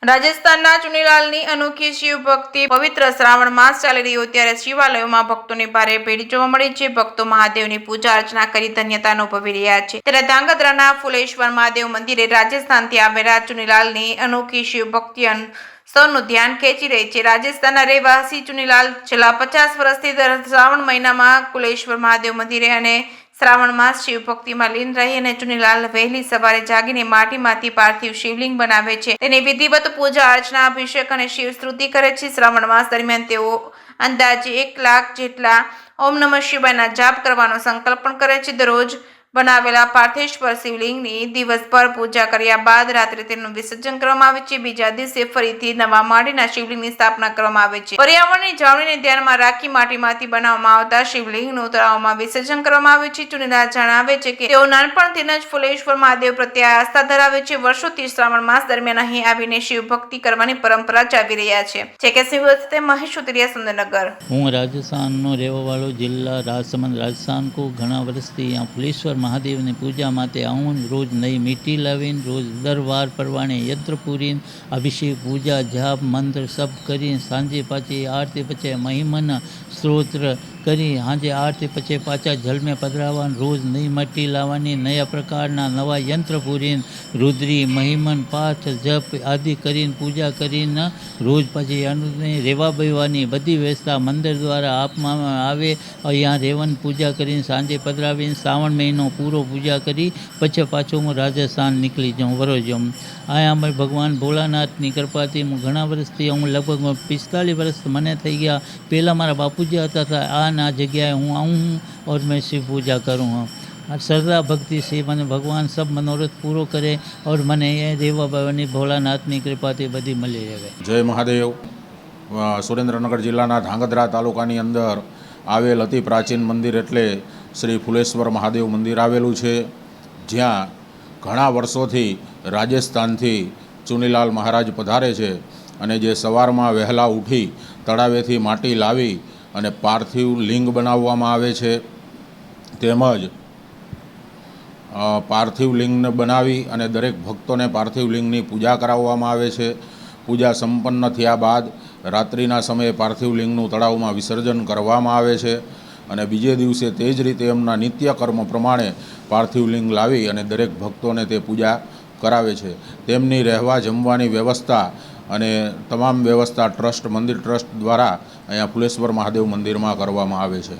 રાજસ્થાનના ચુનીલાલની અનોખી શિવ ભક્તિ પવિત્ર શ્રાવણ માસ ચાલી રહ્યો ત્યારે શિવાલયોમાં ભક્તોની ભારે ભીડ જોવા મળી છે। ભક્તો મહાદેવની પૂજા અર્ચના કરી ધન્યતા અનુભવી રહ્યા છે। ત્યારે ધાંગધ્રાના ફુલેશ્વર મહાદેવ મંદિરે રાજસ્થાનથી આવેલા ચુનીલાલની અનોખી શિવ ભક્તિ સૌનું ધ્યાન ખેંચી રહી છે। રાજસ્થાનના રહેવાસી ચુનીલાલ છેલ્લા 50 વર્ષથી દર શ્રાવણ મહિનામાં કુલેશ્વર મહાદેવ મંદિરે અને શ્રાવણ માસ શિવ ભક્તિમાં લીન રહી અને ચુનીલાલ વહેલી સવારે જાગીને માટીમાંથી પાર્થિવ શિવલિંગ બનાવે છે। તેની વિધિવત પૂજા અર્ચના અભિષેક અને શિવ સ્તુતિ કરે છે। શ્રાવણ માસ દરમિયાન તેઓ અંદાજે 1 લાખ જેટલા ઓમ નમઃ શિવાયના જાપ કરવાનો સંકલ્પ પણ કરે છે। દરરોજ બનાવેલા પાર્થેશ્વર શિવલિંગની દિવસભર પૂજા કર્યા બાદ રાત્રે તેનું વિસર્જન કરવામાં આવે છે। બીજા દિવસે ફરીથી નવા માટીના શિવલિંગની સ્થાપના કરવામાં આવે છે। પર્યાવરણની જાળવણીને ધ્યાનમાં રાખી માટીમાંથી બનાવવામાં આવતા શિવલિંગનું તળાવમાં વિસર્જન કરવામાં આવે છે। ચુનીલાલ જણાવે છે કે તેઓ નાનપણથી જ ફુલેશ્વર મહાદેવ પ્રત્યે આસ્થા ધરાવે છે। વર્ષોથી શ્રાવણ માસ દરમિયાન અહીં આવીને શિવ ભક્તિ કરવાની પરંપરા ચાલી રહ્યા છે કે શિવ મહેશ સુતરિયા સુંદરનગર। હું રાજસ્થાनનો રહેવાવાળો જિલ્લા રાજસમંદ રાજસ્થान को घણા વર્ષથી यहाँ फुलेश्वर महादेवની પૂજા માટે આવું રોજ નઈ મીઠી લાવીને રોજ દરવાર પરવાણે યંત્ર પૂરીને અભિષેક પૂજા જાપ મંત્ર સબ કરીને સાંજે પાછી આરતી પછી મહિમાના સ્તોત્ર કરી સાંજે આરતી પછી પાછા જલમે પધરાવવાનું રોજ નઈ મટ્ટી લાવવાની નયા પ્રકારના નવા યંત્ર પૂરીને રુદ્રી મહિમન પાઠ જપ આદિ કરીને પૂજા કરીને રોજ પછી રહેવા બેવાની બધી વ્યવસ્થા મંદિર દ્વારા આપવામાં આવે। અહીંયા રહેવાની પૂજા કરીને સાંજે પધરાવીને શ્રાવણ મહિનો પૂરો પૂજા કરી પછી પાછો હું રાજસ્થાન નીકળી જાઉં વરોજમ। આ અમે ભગવાન ભોળાનાથની કૃપાથી હું ઘણા વર્ષથી હું લગભગ 45 વર્ષ મને થઈ ગયા। પહેલાં મારા બાપુજી હતા આ જગ્યાએ હું આવું और मैं शिव पूजा करूँ हूँ। श्रद्धा भक्ति से मैंने भगवान सब मनोरथ पूरो करे और મને એ દેવા ભવાની ભોળાનાથની કૃપાથી બધી મળી રહે। જય મહાદેવ। સુરેન્દ્રનગર જિલ્લાના ધાંગધ્રા તાલુકાની અંદર આવેલ અતિ પ્રાચીન મંદિર એટલે શ્રી ફુલેશ્વર મહાદેવ મંદિર આવેલું છે, જ્યાં ઘણા વર્ષોથી રાજસ્થાનથી ચુનીલાલ મહારાજ પધારે છે અને જે સવારમાં વહેલા ઉઠી તળાવેથી માટી લાવી અને પાર્થિવ લિંગ બનાવવામાં આવે છે, તેમજ પાર્થિવ લિંગને બનાવી અને દરેક ભક્તોને પાર્થિવ લિંગની પૂજા કરાવવામાં આવે છે। પૂજા સંપન્ન થયા બાદ રાત્રિના સમયે પાર્થિવ લિંગનું તળાવમાં વિસર્જન કરવામાં આવે છે અને બીજે દિવસે તે જ રીતે એમના નિત્ય કર્મ પ્રમાણે પાર્થિવ લિંગ લાવી અને દરેક ભક્તોને તે પૂજા કરાવે છે। તેમની રહેવા જમવાની વ્યવસ્થા અને તમામ વ્યવસ્થા મંદિર ટ્રસ્ટ દ્વારા અહીંયા ફુલેશ્વર મહાદેવ મંદિરમાં કરવામાં આવે છે।